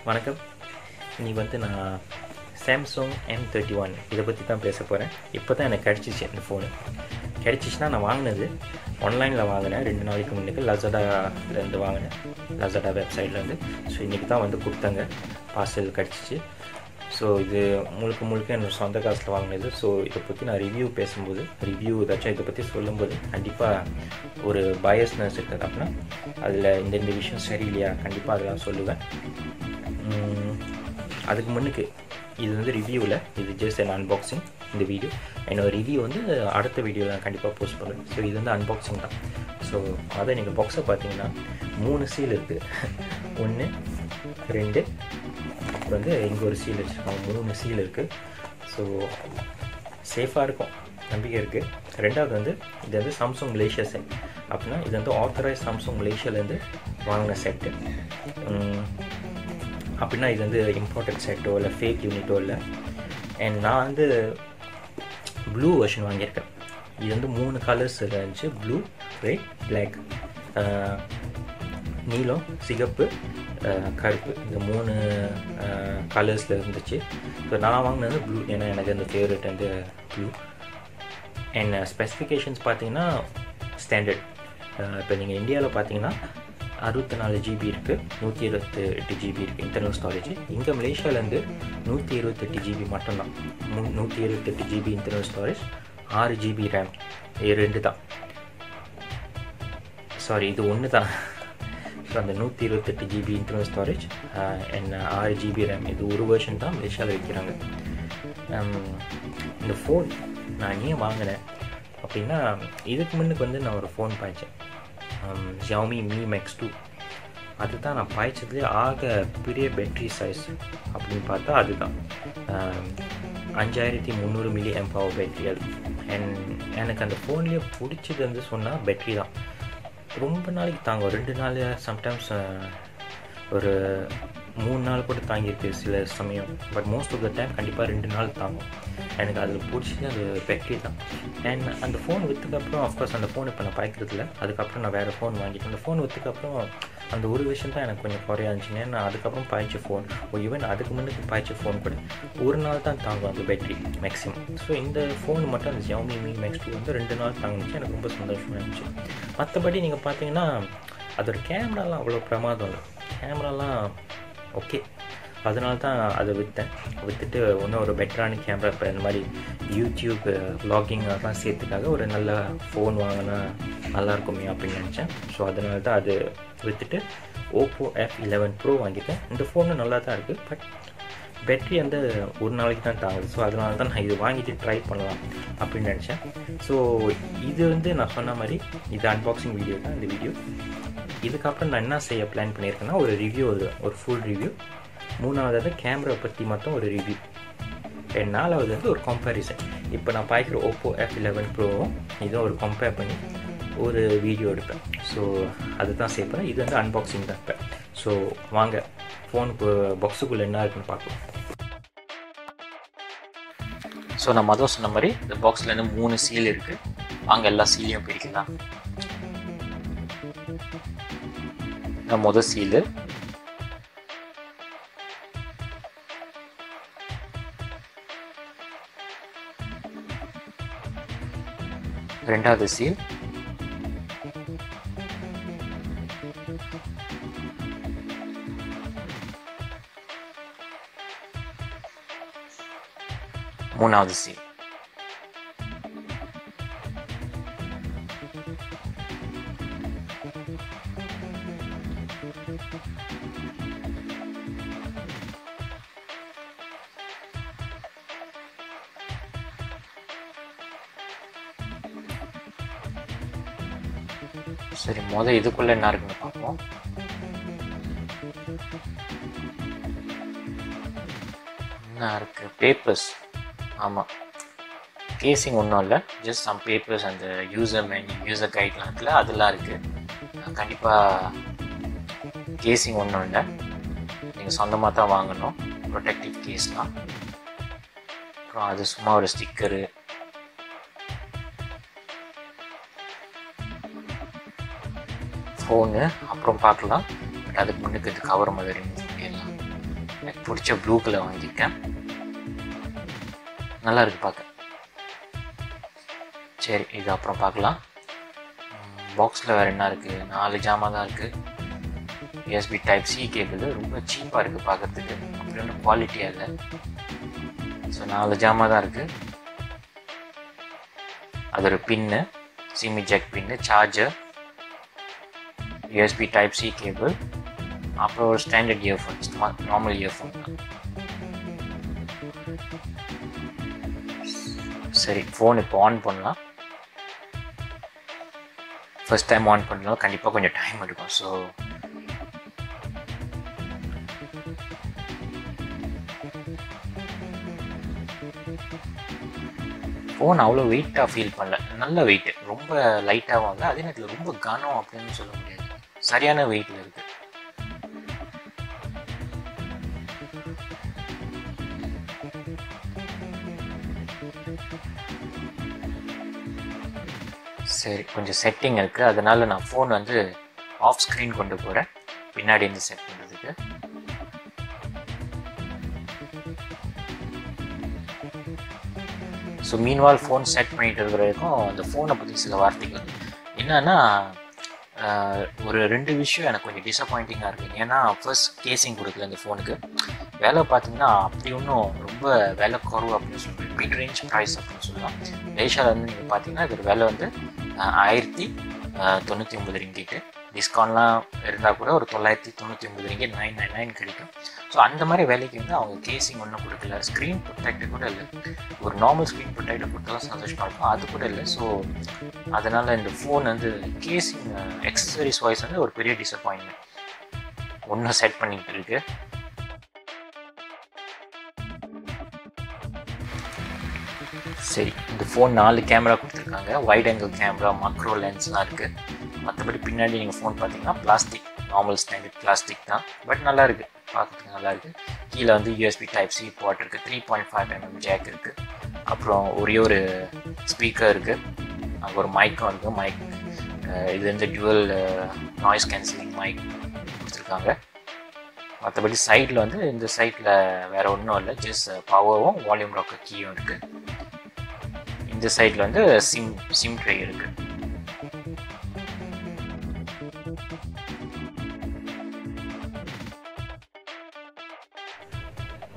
வணக்கம். இன்னைக்கு வந்து நான் சாம்சங் M31 இதை பற்றி தான் பேச போகிறேன். இப்போ தான் எனக்கு கிடச்சிச்சு இந்த ஃபோனு. கிடச்சிச்சின்னா நான் வாங்கினது ஆன்லைனில் வாங்கினேன் 2 நாளைக்கு முன்னுக்கு. லசாடாலேருந்து வாங்கினேன், லசாடா வெப்சைட்லேருந்து. ஸோ இன்றைக்கி தான் வந்து கொடுத்தாங்க, பார்சல் கிடச்சிச்சு. ஸோ இது முழுக்க என்னோடய சொந்த காசில் வாங்கினது. ஸோ இதை பற்றி நான் ரிவ்யூ ஏதாச்சும் இதை பற்றி சொல்லும்போது கண்டிப்பாக ஒரு பயஸ்னஸ் இருக்குது. அப்படின்னா அதில் இந்த விஷயம் சரியில்லையா, கண்டிப்பாக அதெல்லாம் சொல்லுவேன். அதுக்கு முன்னுக்கு இது வந்து ரிவ்யூவில், இது ஜஸ்ட் அன் அன்பாக்சிங். இந்த வீடியோ என்னோடய ரிவ்யூ வந்து அடுத்த வீடியோவில் நான் கண்டிப்பாக போஸ்ட் பண்ணுவேன். ஸோ இது வந்து அன்பாக்சிங் தான். ஸோ அதை நீங்கள் பாக்ஸை பார்த்தீங்கன்னா 3 சீல் இருக்குது. 1 2 அப்புறம் வந்து இங்கே ஒரு சீல் வச்சுருக்காங்க. 3 சீல் இருக்குது. ஸோ சேஃபாக இருக்கும், நம்பிக்கை இருக்குது. ரெண்டாவது வந்து இது வந்து சாம்சங் மலேசியா செட். அப்படின்னா இது வந்து ஆத்தரைஸ் சாம்சங் மலேசியாவிலேருந்து வாங்கின செட்டு. அப்படின்னா இது வந்து இம்பார்ட்டன்ட் செட்டோ இல்லை ஃபேக் யூனிட்டோ இல்லை. அண்ட் நான் வந்து ப்ளூ வெர்ஷன் வாங்கியிருக்கேன். இது வந்து 3 கலர்ஸ் இருந்துச்சு: ப்ளூ, ரெட், பிளாக். நீலம், சிகப்பு, கருப்பு, இந்த 3 கலர்ஸில் இருந்துச்சு. ஸோ நான் வாங்கினது ப்ளூ, ஏன்னா எனக்கு அந்த ஃபேவரட் வந்து ப்ளூ. அண்ட் ஸ்பெசிஃபிகேஷன்ஸ் பார்த்தீங்கன்னா ஸ்டாண்டர்ட். இப்போ நீங்கள் இந்தியாவில் பார்த்தீங்கன்னா 64 GB இருக்குது, 128 GB இருக்குது இன்டர்னல் ஸ்டோரேஜ். இங்கே மலேசியாவிலேருந்து 128 GB மட்டும்தான். 128 GB internal storage, 6 GB RAM. இது 2 தான், சாரி இது 1 தான். ஸோ அந்த 128 GB internal storage and 6 GB RAM, இது ஒரு வெர்ஷன் தான் மலேசியாவில் வைக்கிறாங்க. இந்த ஃபோன் நான் ஏன் வாங்கினேன் அப்படின்னா, இதுக்கு முன்னுக்கு வந்து நான் ஒரு ஃபோன் பாய்ச்சேன், Xiaomi Mi Max 2. அதுதான் நான் பாய்ச்சதுலேயே ஆக பெரிய பேட்ரி சைஸ் அப்படின்னு பார்த்தா அதுதான். 5300 mAh பேட்ரி அது. அண்ட் எனக்கு அந்த ஃபோன்லேயே பிடிச்சது வந்து சொன்னால் பேட்ரி தான். ரொம்ப நாளைக்கு தாங்கும், 2 நாள், சம்டைம்ஸ் ஒரு 3 நாள் கூட தாங்கியிருக்கு சில சமயம். But most of the time கண்டிப்பாக 2 நாள் தாங்கும். எனக்கு அதில் பிடிச்சது அது பேட்டரி தான். அண்ட் அந்த ஃபோன் விற்றதுக்கப்புறம், ஆஃப்கோர்ஸ் அந்த ஃபோன் இப்போ நான் பாய்க்கிறதில்ல, அதுக்கப்புறம் நான் வேறு ஃபோன் வாங்கிட்டேன். அந்த ஃபோன் விற்றதுக்கப்புறம் அந்த ஒரு விஷயம் தான் எனக்கு கொஞ்சம் குறையா இருந்துச்சு. ஏன்னா அதுக்கப்புறம் பாய்ச்ச ஃபோன், ஈவன் அதுக்கு முன்னாடி பாய்ச்ச ஃபோன் கூட ஒரு நாள் தான் தாங்கும் அந்த பேட்டரி மேக்ஸிமம். ஸோ இந்த ஃபோன் மட்டும், அந்த Xiaomi Mi Max 2 வந்து 2 நாள் தாங்கிச்சு. எனக்கு ரொம்ப சந்தோஷமாக இருந்துச்சு. மற்றபடி நீங்கள் பார்த்தீங்கன்னா அதோட கேமராலாம் அவ்வளோ பிரமாதம் இல்லை. கேமராலாம் ஓகே, அதனால தான் அதை விற்றுட்டு இன்னும் ஒரு பெட்டரான கேமரா, இப்போ இந்த மாதிரி யூடியூப் வ்ளாகிங் அதெல்லாம் சேர்த்துக்காக ஒரு நல்ல ஃபோன் வாங்கினா நல்லாயிருக்குமே அப்படின்னு நினச்சேன். ஸோ அதனால தான் அது விற்றுட்டு Oppo F11 Pro வாங்கிட்டேன். இந்த ஃபோனும் நல்லா தான் இருக்குது, பட் பேட்ரி வந்து ஒரு நாளைக்கு தான் தாங்குது. ஸோ அதனால தான் நான் இது வாங்கிட்டு ட்ரை பண்ணலாம் அப்படின்னு நினச்சேன். ஸோ இது வந்து நான் சொன்ன மாதிரி இது அன்பாக்சிங் வீடியோ தான் இந்த வீடியோ. இதுக்கப்புறம் நான் என்ன செய்ய பிளான் பண்ணியிருக்கேன்னா, ஒரு ரிவ்யூ, ஒரு ஃபுல் ரிவ்யூ. 3வது கேமரா பற்றி மட்டும் ஒரு ரிவ்யூ. 4வது வந்து ஒரு கம்பேரிசன். இப்போ நான் பாய்க்கிற Oppo F11 Proவும் இதுவும் ஒரு கம்பேர் பண்ணி ஒரு வீடியோ எடுப்பேன். ஸோ அதுதான் சேர்ப்பேன். இது வந்து அன்பாக்சிங் தான் இப்போ. ஸோ வாங்க ஃபோனுக்கு பாக்ஸுக்குள்ளே என்ன இருக்குன்னு பார்க்கலாம். ஸோ நான் மொதல் சொன்ன மாதிரி இந்த பாக்ஸ்லேருந்து 3 சீல் இருக்குது. வாங்க எல்லா சீலையும் பிரிக்கலாம். மொதல் சீலு, ரெண்டாவது சீல், மூணாவது சீல். சரி, இதுக்குள்ள என்ன இருக்குன்னு பார்ப்போம். என்ன இருக்கு? பேப்பர்ஸ். ஆமாம், கேசிங் ஒன்றும் இல்லை, ஜஸ்ட் சம் பேப்பர்ஸ். அந்த யூசர் மேனு, யூசர் கைட்லாம் இருக்குல்ல, அதெல்லாம் இருக்குது. கண்டிப்பாக கேசிங் ஒன்றும் இல்லை, நீங்கள் சொந்தமாக தான் வாங்கணும், ப்ரொடெக்டிவ் கேஸ்லாம். அப்புறம் அது சும்மா ஒரு ஸ்டிக்கரு, ஃபோனு அப்புறம் பார்க்கலாம். பட் அதுக்கு முன்னுக்கு இது கவர் மாதிரி ரிமூவ் பண்ணிடலாம். எனக்கு பிடிச்ச ப்ளூ கலர் வாங்கியிருக்கேன். நல்லா இருக்குது பார்க்க. சரி, இது அப்புறம் பார்க்கலாம். பாக்ஸில் வேறு என்ன இருக்குது? 4 ஜாமான் தான் இருக்குது. USB Type-C கேபிள் ரொம்ப சீப்பாக இருக்குது பார்க்குறதுக்கு, அப்படி ஒன்றும் குவாலிட்டியாக இல்லை. ஸோ 4 ஜாமான் தான் இருக்குது. அது ஒரு பின்னு, சிம் ஜாக் பின்னு, சார்ஜர், USB Type-C கேபிள், அப்புறம் ஒரு ஸ்டாண்டர்ட் இயர்ஃபோன்ஸ், நார்மல் இயர்ஃபோன். சரி, ஃபோன் இப்போ ஆன் பண்ணலாம். ஃபர்ஸ்ட் டைம் ஆன் பண்ணலாம், கண்டிப்பாக கொஞ்சம் டைம் எடுக்கும். ஸோ ஃபோன் அவ்வளோ வெயிட்டாக ஃபீல் பண்ணல, நல்ல வெயிட்டு, ரொம்ப லைட்டாகவும் இல்லை, அதே நேரத்தில் ரொம்ப கனம் அப்படின்னு சொல்ல முடியாது, சரியான வெயிட்டில் இருக்குது. சரி, கொஞ்சம் செட்டிங் இருக்குது, அதனால் நான் ஃபோன் வந்து ஆஃப் ஸ்க்ரீன் கொண்டு போகிறேன் பின்னாடி இருந்து செட் பண்ணுறதுக்கு. ஸோ மீன்வால் ஃபோன் செட் பண்ணிகிட்டு இருக்கிற வரைக்கும் அந்த ஃபோனை பற்றி சில வார்த்தைகள் என்னன்னா, ஒரு 2 விஷயம் எனக்கு கொஞ்சம் டிசப்பாயிண்டிங்காக இருக்குது. ஏன்னா ஃபர்ஸ்ட் கேசிங் கொடுக்கல அந்த ஃபோனுக்கு. வேலை பார்த்தீங்கன்னா அப்படி ஒன்றும் ரொம்ப விலை குறவு அப்படின்னு சொல்லுவேன், மிட் ரேஞ்ச் ப்ரைஸ் அப்படின்னு சொல்லலாம். மலேசியாவில் வந்து நீங்கள் பார்த்தீங்கன்னா இதோட விலை வந்து 1099 ரிங்கிட்டு, டிஸ்கவுண்ட்லாம் இருந்தால் கூட ஒரு 999 ரிங்கிட் 999 கிடைக்கும். ஸோ அந்த மாதிரி வேலைக்கு வந்து அவங்க கேசிங் ஒன்றும் கொடுக்கல, ஸ்க்ரீன் ப்ரொடெக்டர் கூட இல்லை. ஒரு நார்மல் ஸ்க்ரீன் ப்ரொடெக்டர் கொடுத்தாலும் சந்தோஷமாக இருக்கும், அது கூட இல்லை. ஸோ அதனால் இந்த ஃபோன் வந்து கேசிங் எக்ஸசரிஸ் வாய்ஸ் வந்து ஒரு பெரிய டிசப்பாயின்மெண்ட். ஒன்றும் செட் பண்ணிக்கிட்டு இருக்கு. சரி, இந்த ஃபோன் 4 கேமரா கொடுத்துருக்காங்க, வைட் ஆங்கிள் கேமரா, மக்ரோ லென்ஸ்லாம் இருக்குது. மற்றபடி பின்னாடி நீங்கள் ஃபோன் பார்த்தீங்கன்னா பிளாஸ்டிக், நார்மல் ஸ்டாண்டர்ட் பிளாஸ்டிக் தான், பட் நல்லா இருக்குது, பார்க்குறதுக்கு நல்லா இருக்குது. கீழே வந்து USB Type-C போர்ட் இருக்குது, 3.5mm ஜாக் இருக்குது, அப்புறம் ஒரே ஒரு ஸ்பீக்கர் இருக்குது, அங்கே ஒரு மைக்கும் இருக்குது. மைக் இது வந்து டுவல் நாய்ஸ் கேன்சலிங் மைக் கொடுத்துருக்காங்க. மற்றபடி சைடில் வந்து இந்த சைடில் வேறு ஒன்றும் இல்லை, ஜஸ்ட் பவரும் வால்யூம் ராக்கர் கீயும் இருக்குது. இந்த சைடில் வந்து சிம் ட்ரே இருக்குது.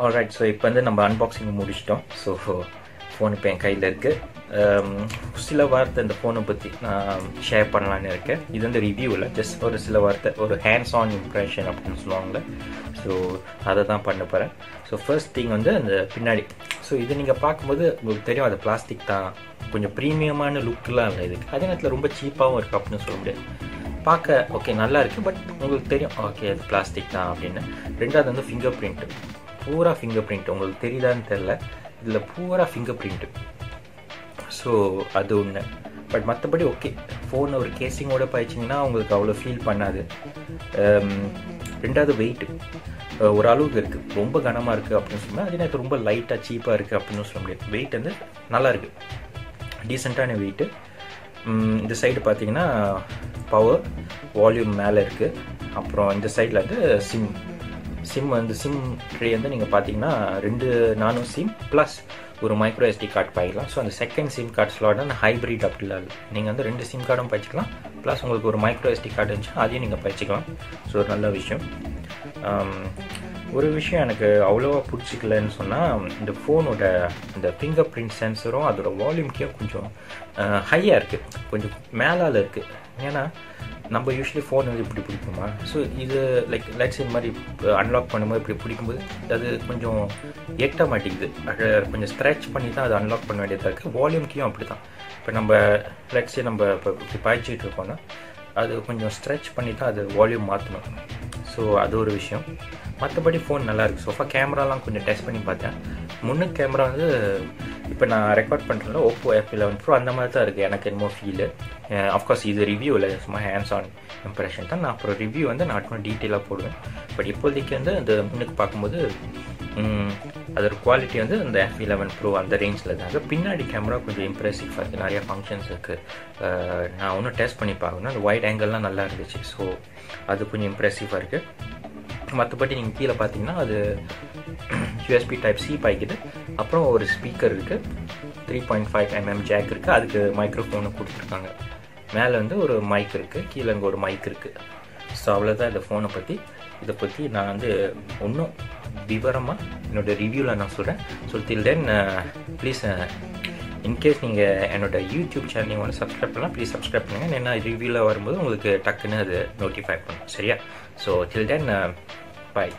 ஆல்ரைட், ஸோ இப்போ வந்து நம்ம அன்பாக்சிங் முடிச்சிட்டோம். ஸோ ஃபோன் இப்போ என் கையில் இருக்குது. சில வார்த்தை இந்த ஃபோனை பற்றி நான் ஷேர் பண்ணலான்னு இருக்கேன். இது வந்து ரிவ்யூ இல்லை, ஜஸ்ட் ஒரு சில வார்த்தை, ஒரு ஹேண்ட்ஸ் ஆன் இம்ப்ரெஷன் அப்படின்னு சொல்லுவாங்களே, ஸோ அதை தான் பண்ண போகிறேன். ஸோ ஃபர்ஸ்ட் திங் வந்து அந்த பின்னாடி, ஸோ இது நீங்கள் பார்க்கும்போது உங்களுக்கு தெரியும் அது பிளாஸ்டிக் தான், கொஞ்சம் ப்ரீமியமான லுக்கெலாம் இல்லை இதுக்கு, அதே நேரத்தில் ரொம்ப சீப்பாகவும் இருக்குது அப்படின்னு சொல்ல முடியாது. பார்க்க ஓகே நல்லா இருக்குது, பட் உங்களுக்கு தெரியும் ஓகே அது பிளாஸ்டிக் தான் அப்படின்னு. ரெண்டாவது வந்து ஃபிங்கர் பிரிண்ட்டு, பூரா ஃபிங்கர் பிரிண்ட், உங்களுக்கு தெரியுதான்னு தெரில, இதில் பூரா ஃபிங்கர் பிரிண்ட்டு. ஸோ அது ஒன்று. பட் மற்றபடி ஓகே, ஃபோன் ஒரு கேசிங்கோட பாய்ச்சிங்கன்னா உங்களுக்கு அவ்வளோ ஃபீல் பண்ணாது. ரெண்டாவது வெயிட்டு ஒரு அளவுக்கு இருக்குது, ரொம்ப கனமாக இருக்குது அப்படின்னு சொன்னால், அதே நேரத்தில் ரொம்ப லைட்டாக சீப்பாக இருக்குது அப்படின்னு சொல்ல முடியாது. வெயிட் வந்து நல்லா இருக்குது, டீசெண்டான வெயிட்டு. இந்த சைடு பார்த்தீங்கன்னா பவர் வால்யூம் மேலே இருக்குது. அப்புறம் இந்த சைடில் வந்து சிம் ட்ரே வந்து நீங்கள் பார்த்தீங்கன்னா 2 நானோ சிம் ப்ளஸ் ஒரு மைக்ரோ SD கார்டு பாய்க்கலாம். ஸோ அந்த செகண்ட் சிம் கார்டு ஸ்லாட் வந்து ஹைப்ரிட் அப்படிலாம் இல்லை, நீங்கள் வந்து 2 சிம் கார்டும் பாய்ச்சிக்கலாம், ப்ளஸ் உங்களுக்கு ஒரு மைக்ரோ SD கார்டு இருந்துச்சுன்னா அதையும் நீங்கள் பாய்ச்சிக்கலாம். ஸோ ஒரு நல்ல விஷயம். ஒரு விஷயம் எனக்கு அவ்வளோவா பிடிச்சிக்கலன்னு சொன்னால், இந்த ஃபோனோட இந்த ஃபிங்கர் பிரிண்ட் சென்சரும் அதோட வால்யூம்க்கே கொஞ்சம் ஹையாக இருக்குது, கொஞ்சம் மேலால் இருக்குது. ஏன்னா நம்ம யூஸ்வலி ஃபோன் வந்து இப்படி பிடிக்குமா, ஸோ இது லைக் லைட்ஸ் இந்த மாதிரி அன்லாக் பண்ணும்போது இப்படி பிடிக்கும்போது அது கொஞ்சம் எட்ட மாட்டேங்குது, அதை கொஞ்சம் ஸ்க்ராட்ச் பண்ணி தான் அதை அன்லாக் பண்ண வேண்டியதாக இருக்குது. வால்யூம்க்கையும் அப்படி தான். இப்போ நம்ம லைட்ஸே நம்ம இப்போ இப்படி பாய்ச்சிட்டு இருக்கோன்னா அது கொஞ்சம் ஸ்ட்ரெச் பண்ணி தான் அது வால்யூம் மாற்றணும். ஸோ அது ஒரு விஷயம். மற்றபடி ஃபோன் நல்லாயிருக்கு. சோஃபா கேமராலாம் கொஞ்சம் டெஸ்ட் பண்ணி பார்த்தேன். முன்னுக்கு கேமரா வந்து இப்போ நான் ரெக்கார்ட் பண்ணுறதுல Oppo F11 Pro அந்த மாதிரி தான் இருக்குது எனக்கு என்னமோ ஃபீலு. அஃப்கோர்ஸ் இது ரிவ்யூ இல்லை, சும்மா ஹேண்ட்ஸ் ஆன் இம்ப்ரெஷன் தான். நான் அப்புறம் ரிவ்யூ வந்து நான் இன்னும் டீட்டெயிலாக போடுவேன். பட் இப்போதைக்கு வந்து அந்த முன்னுக்கு பார்க்கும்போது அதோட குவாலிட்டி வந்து இந்த F11 Pro அந்த ரேஞ்சில் தாங்க. பின்னாடி கேமரா கொஞ்சம் இம்ப்ரெசிவாக இருக்குது, நிறையா ஃபங்க்ஷன்ஸ் இருக்குது. நான் ஒன்றும் டெஸ்ட் பண்ணி பார்க்கணும். அந்த வைட் ஆங்கிள்லாம் நல்லா இருந்துச்சு. ஸோ அது கொஞ்சம் இம்ப்ரெசிவாக இருக்குது. மற்றபடி நீங்கள் கீழே பார்த்தீங்கன்னா அது யூஎஸ்பி டைப் சி பாய்க்குது. அப்புறம் ஒரு ஸ்பீக்கர் இருக்குது, 3.5mm ஜாக் இருக்குது, அதுக்கு மைக்ரோஃபோனு கொடுத்துருக்காங்க. மேலே வந்து ஒரு மைக் இருக்குது, கீழே அங்கே ஒரு மைக் இருக்குது. ஸோ அவ்வளோதான் இந்த ஃபோனை பற்றி. இதை பற்றி நான் வந்து இன்னும் விவரமாக என்னோடய ரிவ்யூவில் நான் சொல்கிறேன். So till then please in case நீங்கள் என்னோடய யூடியூப் சேனல் நீங்கள் வந்து சப்ஸ்கிரைப் பண்ணலாம், ப்ளீஸ் சப்ஸ்கிரைப் பண்ணுங்கள். ஏன்னா ரிவ்யூவில் வரும்போது உங்களுக்கு டக்குன்னு அது நோட்டிஃபை பண்ணும். சரியா? ஸோ டில் தென் பாய்.